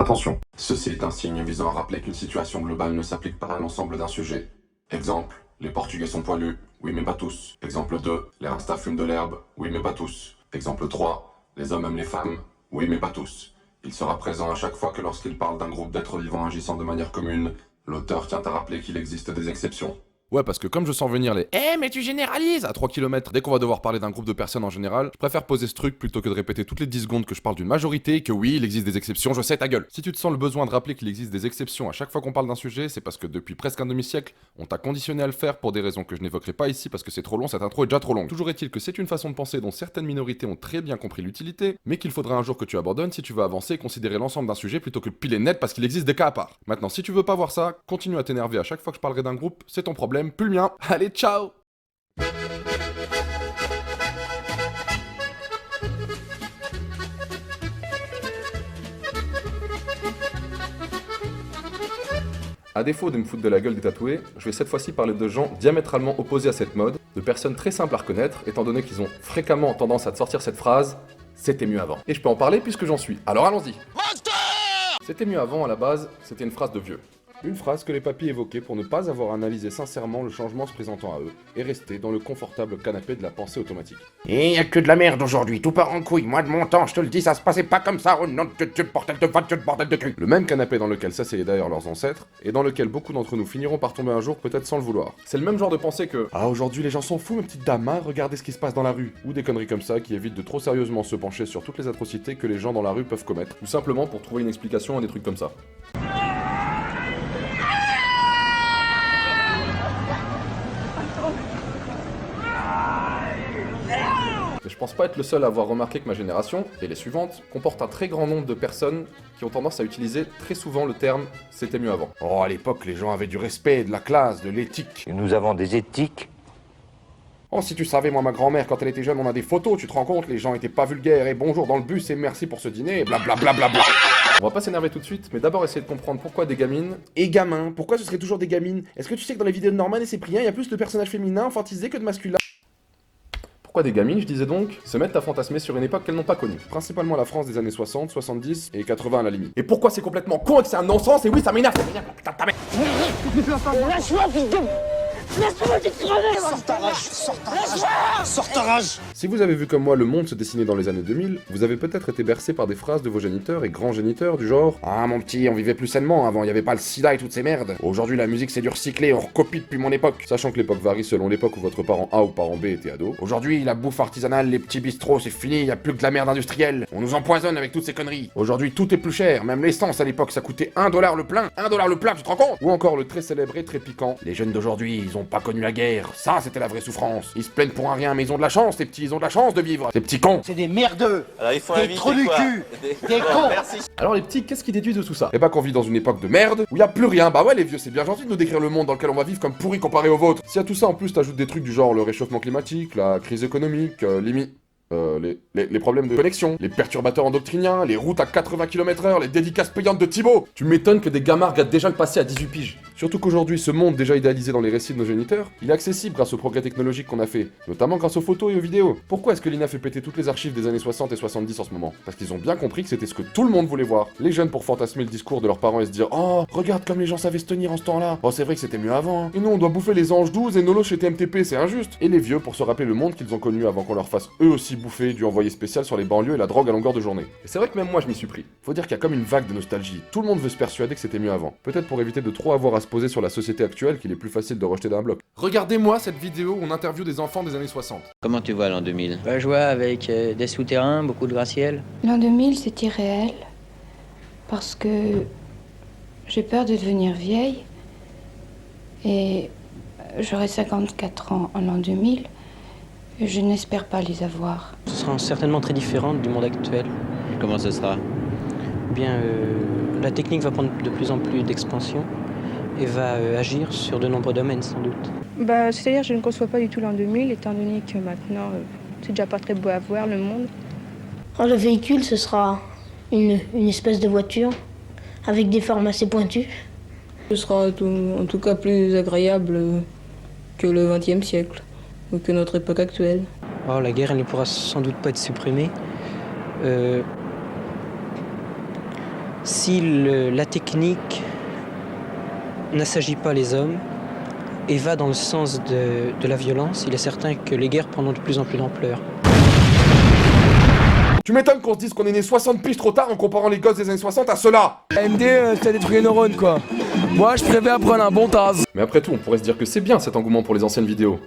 Attention, ceci est un signe visant à rappeler qu'une situation globale ne s'applique pas à l'ensemble d'un sujet. Exemple, les Portugais sont poilus, oui mais pas tous. Exemple 2, les Rastas fument de l'herbe, oui mais pas tous. Exemple 3, les hommes aiment les femmes, oui mais pas tous. Il sera présent à chaque fois que lorsqu'il parle d'un groupe d'êtres vivants agissant de manière commune, l'auteur tient à rappeler qu'il existe des exceptions. Ouais, parce que comme je sens venir les mais tu généralises à 3 km dès qu'on va devoir parler d'un groupe de personnes en général, je préfère poser ce truc plutôt que de répéter toutes les 10 secondes que je parle d'une majorité et que oui, il existe des exceptions, je sais ta gueule. Si tu te sens le besoin de rappeler qu'il existe des exceptions à chaque fois qu'on parle d'un sujet, c'est parce que depuis presque un demi-siècle, on t'a conditionné à le faire pour des raisons que je n'évoquerai pas ici parce que c'est trop long, cette intro est déjà trop longue. Toujours est-il que c'est une façon de penser dont certaines minorités ont très bien compris l'utilité, mais qu'il faudra un jour que tu abandonnes si tu veux avancer et considérer l'ensemble d'un sujet plutôt que de piler net parce qu'il existe des cas à part. Maintenant, si tu veux pas voir ça, continue à t'énerver à chaque fois que je parlerai d'un groupe, c'est ton problème, plus le mien. Allez, ciao! A défaut de me foutre de la gueule des tatoués, je vais cette fois-ci parler de gens diamétralement opposés à cette mode, de personnes très simples à reconnaître, étant donné qu'ils ont fréquemment tendance à te sortir cette phrase « c'était mieux avant ». Et je peux en parler puisque j'en suis, alors allons-y. C'était mieux avant, à la base, c'était une phrase de vieux. Une phrase que les papis évoquaient pour ne pas avoir analysé sincèrement le changement se présentant à eux, et rester dans le confortable canapé de la pensée automatique. Et y a que de la merde aujourd'hui, tout part en couille. Moi de mon temps, je te le dis, ça se passait pas comme ça, oh non, bordel de voiture, bordel de cul. Le même canapé dans lequel s'asseyaient d'ailleurs leurs ancêtres, et dans lequel beaucoup d'entre nous finiront par tomber un jour, peut-être sans le vouloir. C'est le même genre de pensée que « Ah, aujourd'hui les gens sont fous, mes petites dames, hein, regardez ce qui se passe dans la rue », ou des conneries comme ça qui évitent de trop sérieusement se pencher sur toutes les atrocités que les gens dans la rue peuvent commettre, ou simplement pour trouver une explication à des trucs comme ça. Mais je pense pas être le seul à avoir remarqué que ma génération, et les suivantes, comporte un très grand nombre de personnes qui ont tendance à utiliser très souvent le terme « c'était mieux avant ». Oh, à l'époque, les gens avaient du respect, de la classe, de l'éthique. Et nous avons des éthiques. Oh, si tu savais, moi, ma grand-mère, quand elle était jeune, on a des photos, tu te rends compte, les gens étaient pas vulgaires, et bonjour dans le bus, et merci pour ce dîner, et blablabla. On va pas s'énerver tout de suite, mais d'abord essayer de comprendre pourquoi des gamines... Et gamins, pourquoi ce serait toujours des gamines? Est-ce que tu sais que dans les vidéos de Norman et Cyprien, il y a plus de personnages féminins enfantisés que de masculins? Pourquoi des gamines, je disais donc, se mettent à fantasmer sur une époque qu'elles n'ont pas connue. Principalement la France des années 60, 70 et 80 à la limite. Et pourquoi c'est complètement con et que c'est un non-sens, et oui, ça m'énerve, putain de ta mère. Lâche-moi, fils de... Laisse-moi te crever. Sors ta rage, sors ta rage, sors ta rage. Si vous avez vu comme moi le monde se dessiner dans les années 2000, vous avez peut-être été bercé par des phrases de vos géniteurs et grands géniteurs du genre « Ah mon petit, on vivait plus sainement avant, il y avait pas le sida et toutes ces merdes. Aujourd'hui la musique c'est du recyclé, on recopie depuis mon époque. » Sachant que l'époque varie selon l'époque où votre parent A ou parent B était ado. Aujourd'hui la bouffe artisanale, les petits bistrots, c'est fini, y a plus que de la merde industrielle. On nous empoisonne avec toutes ces conneries. Aujourd'hui tout est plus cher, même l'essence à l'époque ça coûtait $1 le plein. $1 le plein, tu te rends compte? Ou encore le très célèbre et très piquant « Les jeunes d'aujourd'hui, ils ont pas connu la guerre. Ça, c'était la vraie souffrance. Ils se plaignent pour un rien, mais ils ont de la chance, les petits, ils ont de la chance de vivre. Ces petits cons. C'est des merdeux. Alors il faut Des inviter trous du quoi cul. Des cons. Merci. Alors les petits, qu'est-ce qu'ils déduisent de tout ça? Eh bah qu'on vit dans une époque de merde, où y a plus rien. Bah ouais les vieux, c'est bien gentil de nous décrire le monde dans lequel on va vivre comme pourri comparé au vôtre. Si à tout ça en plus t'ajoutes des trucs du genre le réchauffement climatique, la crise économique, les problèmes de connexion, les perturbateurs endocriniens, les routes à 80 km/h, les dédicaces payantes de Thibaut. Tu m'étonnes que des gamins regardent déjà le passé à 18 piges. Surtout qu'aujourd'hui, ce monde déjà idéalisé dans les récits de nos géniteurs, il est accessible grâce au progrès technologique qu'on a fait, notamment grâce aux photos et aux vidéos. Pourquoi est-ce que l'INA fait péter toutes les archives des années 60 et 70 en ce moment? Parce qu'ils ont bien compris que c'était ce que tout le monde voulait voir. Les jeunes pour fantasmer le discours de leurs parents et se dire « Oh, regarde comme les gens savaient se tenir en ce temps-là. Oh, c'est vrai que c'était mieux avant. Hein. Et nous, on doit bouffer les anges 12 et Nolo chez TMTP, c'est injuste. » Et les vieux pour se rappeler le monde qu'ils ont connu avant qu'on leur fasse eux aussi bouffer du envoyé spécial sur les banlieues et la drogue à longueur de journée. Et c'est vrai que même moi je m'y suis pris. Faut dire qu'il y a comme une vague de nostalgie. Tout le monde veut se persuader que c'était mieux avant. Peut-être pour éviter de trop avoir à se poser sur la société actuelle qu'il est plus facile de rejeter d'un bloc. Regardez-moi cette vidéo où on interviewe des enfants des années 60. Comment tu vois l'an 2000? Je vois avec des souterrains, beaucoup de gratte-ciel. L'an 2000, c'est irréel. Parce que j'ai peur de devenir vieille. Et j'aurai 54 ans en l'an 2000. Et je n'espère pas les avoir. Ce sera certainement très différent du monde actuel. Comment ce sera? Eh bien, la technique va prendre de plus en plus d'expansion et va agir sur de nombreux domaines, sans doute. C'est-à-dire que je ne conçois pas du tout l'an 2000, étant donné que maintenant, c'est déjà pas très beau à voir, le monde. Le véhicule, ce sera une espèce de voiture avec des formes assez pointues. Ce sera en tout cas plus agréable que le XXe siècle, ou que notre époque actuelle. La guerre, elle ne pourra sans doute pas être supprimée. Si la technique n'assagit pas les hommes et va dans le sens de la violence, il est certain que les guerres prendront de plus en plus d'ampleur. Tu m'étonnes qu'on se dise qu'on est né 60 piges trop tard en comparant les gosses des années 60 à ceux-là. MD, ça détruit les neurones quoi. Moi je préfère prendre un bon taz. Mais après tout, on pourrait se dire que c'est bien cet engouement pour les anciennes vidéos.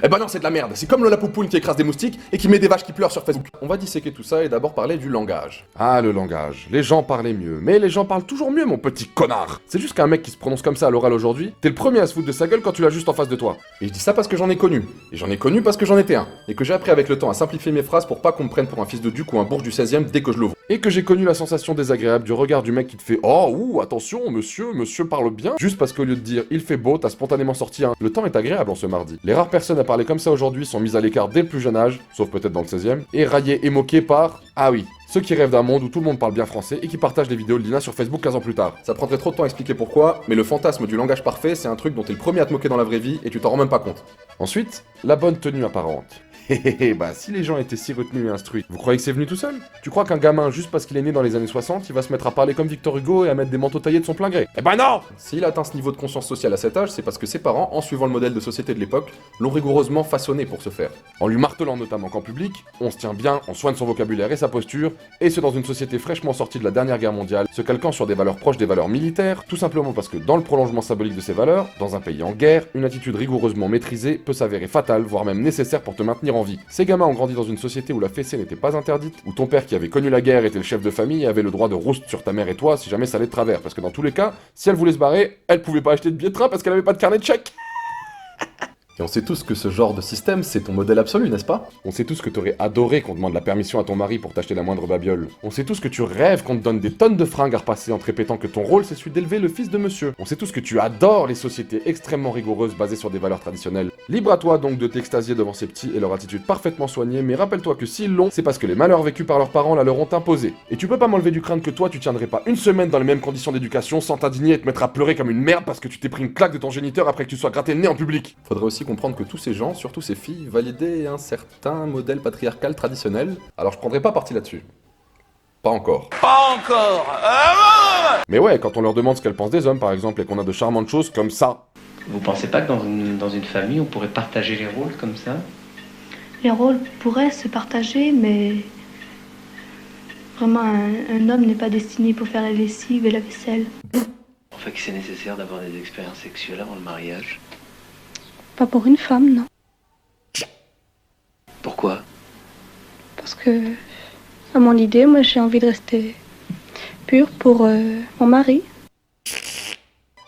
Eh ben non, c'est de la merde. C'est comme Lola Poupoune qui écrase des moustiques et qui met des vaches qui pleurent sur Facebook. On va disséquer tout ça et d'abord parler du langage. Ah, le langage. Les gens parlaient mieux. Mais les gens parlent toujours mieux, mon petit connard. C'est juste qu'un mec qui se prononce comme ça à l'oral aujourd'hui, t'es le premier à se foutre de sa gueule quand tu l'as juste en face de toi. Et je dis ça parce que j'en ai connu. Et j'en ai connu parce que j'en étais un. Et que j'ai appris avec le temps à simplifier mes phrases pour pas qu'on me prenne pour un fils de duc ou un bourge du 16e dès que je l'ouvre. Et que j'ai connu la sensation désagréable du regard du mec qui te fait « Oh, ouh, attention, monsieur parle bien », juste parce qu'au lieu de dire « Il fait beau », t'as spontanément sorti un « Le temps est agréable en ce mardi ». Les rares personnes à parler comme ça aujourd'hui sont mises à l'écart dès le plus jeune âge, sauf peut-être dans le 16e, et raillées et moquées par « Ah oui ». Ceux qui rêvent d'un monde où tout le monde parle bien français et qui partagent des vidéos de Lina sur Facebook 15 ans plus tard. Ça prendrait trop de temps à expliquer pourquoi, mais le fantasme du langage parfait, c'est un truc dont t'es le premier à te moquer dans la vraie vie et tu t'en rends même pas compte. Ensuite, la bonne tenue apparente. Bah si les gens étaient si retenus et instruits, vous croyez que c'est venu tout seul? Tu crois qu'un gamin, juste parce qu'il est né dans les années 60, il va se mettre à parler comme Victor Hugo et à mettre des manteaux taillés de son plein gré? Eh ben non! S'il atteint ce niveau de conscience sociale à cet âge, c'est parce que ses parents, en suivant le modèle de société de l'époque, l'ont rigoureusement façonné pour ce faire. En lui martelant notamment qu'en public, on se tient bien, on soigne son vocabulaire et sa posture, et ce dans une société fraîchement sortie de la dernière guerre mondiale, se calquant sur des valeurs proches des valeurs militaires, tout simplement parce que dans le prolongement symbolique de ces valeurs, dans un pays en guerre, une attitude rigoureusement maîtrisée peut s'avérer fatale, voire même nécessaire pour te maintenir en vie. Ces gamins ont grandi dans une société où la fessée n'était pas interdite, où ton père qui avait connu la guerre était le chef de famille et avait le droit de rouste sur ta mère et toi si jamais ça allait de travers, parce que dans tous les cas, si elle voulait se barrer, elle pouvait pas acheter de billet de train parce qu'elle avait pas de carnet de chèques. Et on sait tous que ce genre de système, c'est ton modèle absolu, n'est-ce pas? On sait tous que t'aurais adoré qu'on demande la permission à ton mari pour t'acheter la moindre babiole. On sait tous que tu rêves qu'on te donne des tonnes de fringues à repasser en te répétant que ton rôle c'est celui d'élever le fils de monsieur. On sait tous que tu adores les sociétés extrêmement rigoureuses basées sur des valeurs traditionnelles. Libre à toi donc de t'extasier devant ces petits et leur attitude parfaitement soignée, mais rappelle-toi que s'ils l'ont, c'est parce que les malheurs vécus par leurs parents la leur ont imposé. Et tu peux pas m'enlever du crâne que toi tu tiendrais pas une semaine dans les mêmes conditions d'éducation sans t'indigner et te mettre à pleurer comme une merde parce que tu t'es pris une claque de ton géniteur après que tu sois gratté le nez en public. Faudrait aussi comprendre que tous ces gens, surtout ces filles, validaient un certain modèle patriarcal traditionnel. Alors je prendrai pas parti là-dessus. Pas encore. Pas encore. Mais ouais, quand on leur demande ce qu'elles pensent des hommes par exemple et qu'on a de charmantes choses comme ça. Vous pensez pas que dans une famille on pourrait partager les rôles comme ça? Les rôles pourraient se partager, mais vraiment un homme n'est pas destiné pour faire la lessive et la vaisselle. En fait que c'est nécessaire d'avoir des expériences sexuelles avant le mariage. Pas pour une femme, non. Pourquoi? Parce que, à mon idée, moi j'ai envie de rester pure pour mon mari.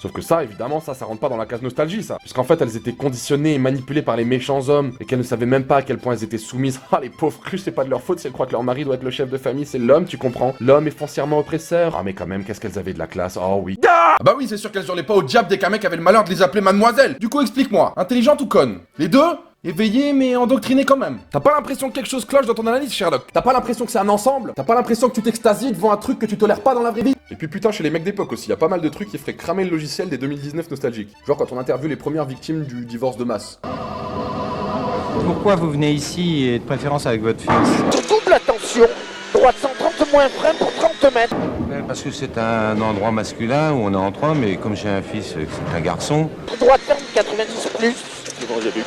Sauf que ça, évidemment, ça rentre pas dans la case nostalgie, ça. Puisqu'en fait, elles étaient conditionnées et manipulées par les méchants hommes, et qu'elles ne savaient même pas à quel point elles étaient soumises. Ah, les pauvres crues, c'est pas de leur faute si elles croient que leur mari doit être le chef de famille, c'est l'homme, tu comprends? L'homme est foncièrement oppresseur. Ah, mais quand même, qu'est-ce qu'elles avaient de la classe, oh oui. Ah bah oui, c'est sûr qu'elles hurlaient pas au diable dès qu'un mec avait le malheur de les appeler mademoiselle. Du coup, explique-moi, intelligente ou conne? Les deux? Éveillé mais endoctriné quand même. T'as pas l'impression que quelque chose cloche dans ton analyse, Sherlock? T'as pas l'impression que c'est un ensemble? T'as pas l'impression que tu t'extasies devant un truc que tu tolères pas dans la vraie vie? Et puis putain, chez les mecs d'époque aussi, y a pas mal de trucs qui feraient cramer le logiciel des 2019 nostalgiques. Genre quand on interviewe les premières victimes du divorce de masse. Pourquoi vous venez ici et de préférence avec votre fils? Double attention. Droite 130 moins frein pour 30 mètres. Parce que c'est un endroit masculin où on est entre hommes, et comme j'ai un fils, c'est un garçon. Droite ferme 90 plus. C'est bon, j'ai vu.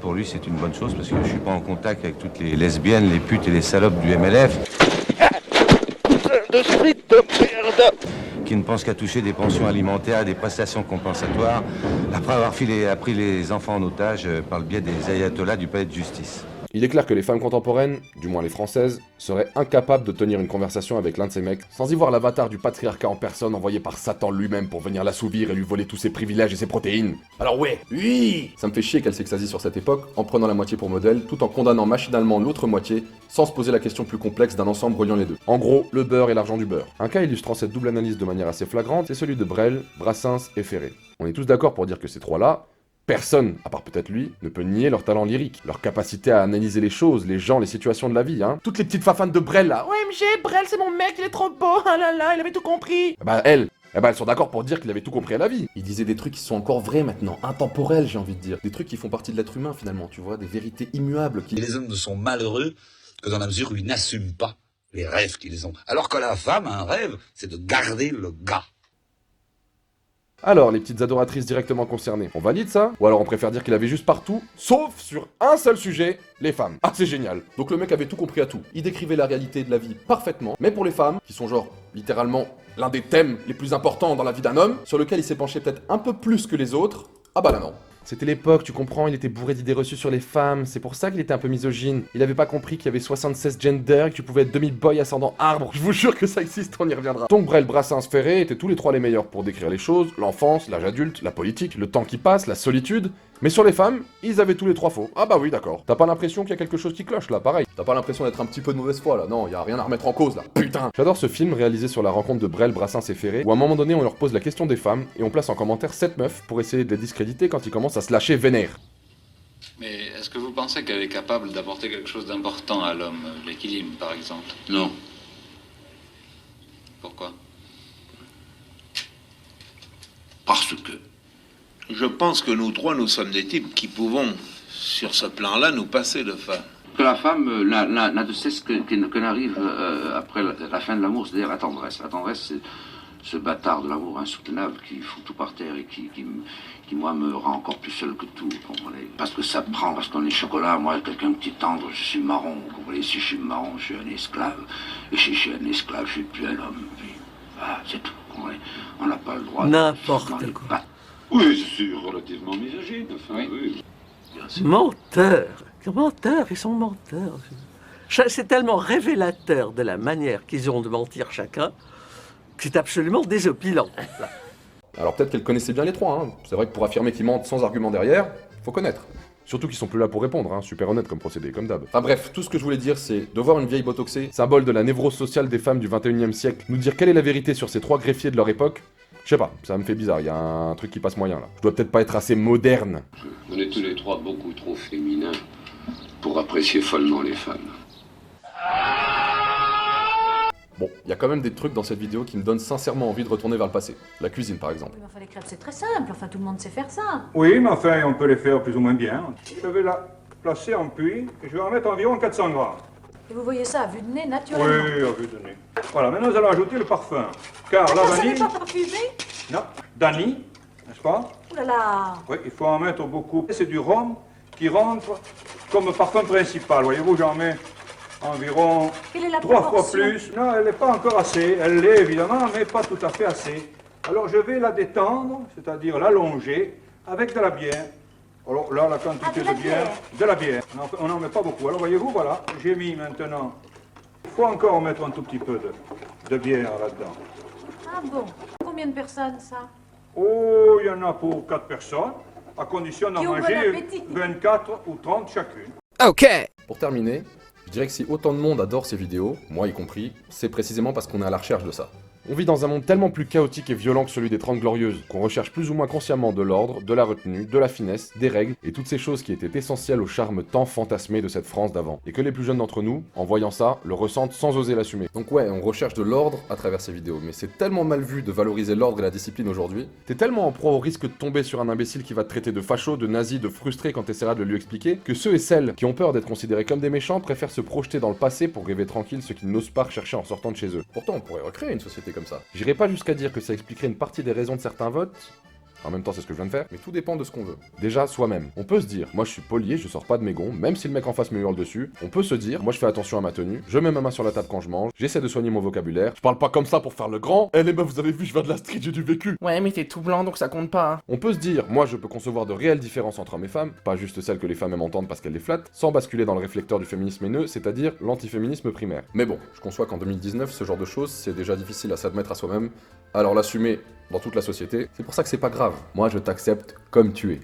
Pour lui c'est une bonne chose parce que je suis pas en contact avec toutes les lesbiennes, les putes et les salopes du MLF. De frites de merde. Qui ne pensent qu'à toucher des pensions alimentaires et des prestations compensatoires après avoir pris les enfants en otage par le biais des ayatollahs du palais de justice. Il est clair que les femmes contemporaines, du moins les françaises, seraient incapables de tenir une conversation avec l'un de ces mecs sans y voir l'avatar du patriarcat en personne envoyé par Satan lui-même pour venir l'assouvir et lui voler tous ses privilèges et ses protéines. Alors ouais, oui. Ça me fait chier qu'elle s'extasie sur cette époque en prenant la moitié pour modèle tout en condamnant machinalement l'autre moitié sans se poser la question plus complexe d'un ensemble reliant les deux. En gros, le beurre et l'argent du beurre. Un cas illustrant cette double analyse de manière assez flagrante, c'est celui de Brel, Brassens et Ferré. On est tous d'accord pour dire que ces trois-là, personne, à part peut-être lui, ne peut nier leur talent lyrique, leur capacité à analyser les choses, les gens, les situations de la vie, hein. Toutes les petites fafanes de Brel, là. OMG, Brel, c'est mon mec, il est trop beau, ah là là, il avait tout compris. Elles sont d'accord pour dire qu'il avait tout compris à la vie. Il disait des trucs qui sont encore vrais maintenant, intemporels, j'ai envie de dire. Des trucs qui font partie de l'être humain, finalement, tu vois, des vérités immuables qui... Les hommes ne sont malheureux que dans la mesure où ils n'assument pas les rêves qu'ils ont. Alors que la femme, un rêve, c'est de garder le gars. Alors, les petites adoratrices directement concernées, on valide ça? Ou alors on préfère dire qu'il avait juste partout, sauf sur un seul sujet, les femmes. Ah, c'est génial. Donc le mec avait tout compris à tout. Il décrivait la réalité de la vie parfaitement, mais pour les femmes, qui sont genre, littéralement, l'un des thèmes les plus importants dans la vie d'un homme, sur lequel il s'est penché peut-être un peu plus que les autres, ah bah là non. C'était l'époque, tu comprends, il était bourré d'idées reçues sur les femmes, c'est pour ça qu'il était un peu misogyne. Il avait pas compris qu'il y avait 76 genders et que tu pouvais être demi-boy ascendant arbre. Je vous jure que ça existe, on y reviendra. Donc Brel, Brassens, Ferré étaient tous les trois les meilleurs pour décrire les choses, l'enfance, l'âge adulte, la politique, le temps qui passe, la solitude. Mais sur les femmes, ils avaient tous les trois faux. Ah bah oui, d'accord. T'as pas l'impression qu'il y a quelque chose qui cloche là, pareil. T'as pas l'impression d'être un petit peu de mauvaise foi là, non, y a rien à remettre en cause là. Putain. J'adore ce film réalisé sur la rencontre de Brel, Brassens et Ferré, où à un moment donné on leur pose la question des femmes et on place en commentaire 7 meufs pour essayer de les discréditer quand ils commencent à se lâcher vénère. Mais est-ce que vous pensez qu'elle est capable d'apporter quelque chose d'important à l'homme, l'équilibre par exemple? Non. Pourquoi? Parce que je pense que nous trois, nous sommes des types qui pouvons, sur ce plan-là, nous passer de femme. Que la femme n'a de cesse que n'arrive après la fin de l'amour, c'est-à-dire la tendresse. La tendresse, c'est ce bâtard de l'amour insoutenable qui fout tout par terre et qui moi, me rend encore plus seul que tout. Parce que ça prend, parce qu'on est chocolat, moi, quelqu'un qui est tendre, je suis marron. Vous comprenez, si je suis marron, je suis un esclave. Et si je suis un esclave, je suis plus un homme. Puis, voilà, c'est tout. Vous comprenez, on n'a pas le droit. N'importe quoi. Oui, je suis relativement misogyne, enfin, oui. Menteur. Menteur, ils sont menteurs. C'est tellement révélateur de la manière qu'ils ont de mentir chacun que c'est absolument désopilant. Alors peut-être qu'elle connaissait bien les trois, hein. C'est vrai que pour affirmer qu'ils mentent sans argument derrière, faut connaître. Surtout qu'ils sont plus là pour répondre, hein. Super honnête comme procédé, comme d'hab. Enfin bref, tout ce que je voulais dire, c'est de voir une vieille botoxée, symbole de la névrose sociale des femmes du 21e siècle, nous dire quelle est la vérité sur ces trois greffiers de leur époque. Je sais pas, ça me fait bizarre, il y a un truc qui passe moyen là. Je dois peut-être pas être assez moderne. On est tous les trois beaucoup trop féminins pour apprécier follement les femmes. Bon, il y a quand même des trucs dans cette vidéo qui me donnent sincèrement envie de retourner vers le passé. La cuisine par exemple. Oui, mais enfin, les crêpes c'est très simple, enfin tout le monde sait faire ça. Oui, mais enfin on peut les faire plus ou moins bien. Je vais la placer en puits et je vais en mettre environ 400 grammes. Et vous voyez ça à vue de nez naturellement. Oui, à vue de nez. Voilà, maintenant nous allons ajouter le parfum. Car la vanille... Ça n'est pas parfumé? Non, Dani, n'est-ce pas? Ouh là là. Oui, il faut en mettre beaucoup. C'est du rhum qui rentre comme parfum principal. Voyez-vous, j'en mets environ 3 fois plus. Non, elle n'est pas encore assez. Elle l'est évidemment, mais pas tout à fait assez. Alors je vais la détendre, c'est-à-dire l'allonger avec de la bière. Alors là, la quantité de bière, de la bière. On n'en met pas beaucoup. Alors voyez-vous, voilà, j'ai mis maintenant. Il faut encore mettre un tout petit peu de bière là-dedans. Ah bon? Combien de personnes ça? Oh, il y en a pour 4 personnes, à condition d'en Qui ont manger bon appétit. 24 ou 30 chacune. Ok. Pour terminer, je dirais que si autant de monde adore ces vidéos, moi y compris, c'est précisément parce qu'on est à la recherche de ça. On vit dans un monde tellement plus chaotique et violent que celui des 30 Glorieuses, qu'on recherche plus ou moins consciemment de l'ordre, de la retenue, de la finesse, des règles, et toutes ces choses qui étaient essentielles au charme tant fantasmé de cette France d'avant. Et que les plus jeunes d'entre nous, en voyant ça, le ressentent sans oser l'assumer. Donc ouais, on recherche de l'ordre à travers ces vidéos, mais c'est tellement mal vu de valoriser l'ordre et la discipline aujourd'hui, t'es tellement en proie au risque de tomber sur un imbécile qui va te traiter de facho, de nazi, de frustré quand t'essaieras de le lui expliquer, que ceux et celles qui ont peur d'être considérés comme des méchants préfèrent se projeter dans le passé pour rêver tranquille ce qu'ils n'osent pas rechercher en sortant de chez eux. Pourtant, on pourrait recréer une société comme ça. J'irai pas jusqu'à dire que ça expliquerait une partie des raisons de certains votes. En même temps, c'est ce que je viens de faire, mais tout dépend de ce qu'on veut. Déjà, soi-même. On peut se dire, moi je suis poli, je sors pas de mes gonds, même si le mec en face me hurle dessus. On peut se dire, moi je fais attention à ma tenue, je mets ma main sur la table quand je mange, j'essaie de soigner mon vocabulaire, je parle pas comme ça pour faire le grand. Eh les meufs, vous avez vu, je viens de la street, j'ai du vécu. Ouais, mais t'es tout blanc donc ça compte pas. Hein. On peut se dire, moi je peux concevoir de réelles différences entre hommes et femmes, pas juste celles que les femmes aiment entendre parce qu'elles les flattent, sans basculer dans le réflecteur du féminisme haineux, c'est-à-dire l'antiféminisme primaire. Mais bon, je conçois qu'en 2019, ce genre de choses, c'est déjà difficile à s'admettre à soi-même, alors l'assumer dans toute la société, c'est pour ça que c'est pas grave. Moi je t'accepte comme tu es.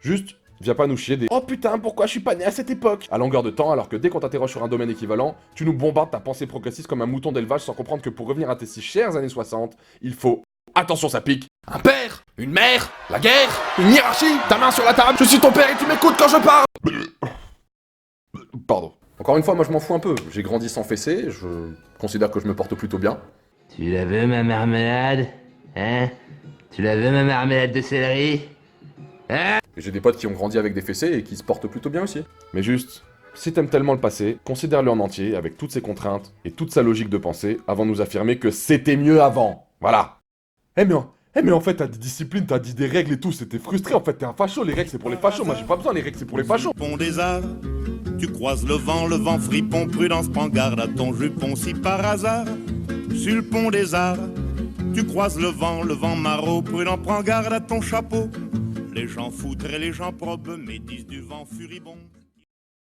Juste, viens pas nous chier des « Oh putain, pourquoi je suis pas né à cette époque ?» à longueur de temps, alors que dès qu'on t'interroge sur un domaine équivalent, tu nous bombardes ta pensée progressiste comme un mouton d'élevage sans comprendre que pour revenir à tes si chères années 60, il faut... Attention, ça pique. Un père, une mère, la guerre, une hiérarchie, ta main sur la table, je suis ton père et tu m'écoutes quand je parle. Pardon. Encore une fois, moi je m'en fous un peu. J'ai grandi sans fessée, je considère que je me porte plutôt bien. Tu la veux ma marmelade? Hein? Tu la veux ma marmelade de céleri? Hein? J'ai des potes qui ont grandi avec des fessées et qui se portent plutôt bien aussi. Mais juste, Si t'aimes tellement le passé, considère-le en entier, avec toutes ses contraintes et toute sa logique de pensée, avant de nous affirmer que c'était mieux avant. Voilà. Mais en fait, t'as des disciplines, t'as dit des règles et tout, c'était frustré, en fait, t'es un facho, les règles c'est pour les fachos, moi j'ai pas besoin, les règles c'est pour les fachos. Pont des arts, tu croises le vent fripon, prudence, prends garde à ton jupon si par hasard. Sur le pont des arts, tu croises le vent maraud, prudent, prends garde à ton chapeau. Les gens foutres et les gens probes médisent du vent furibond.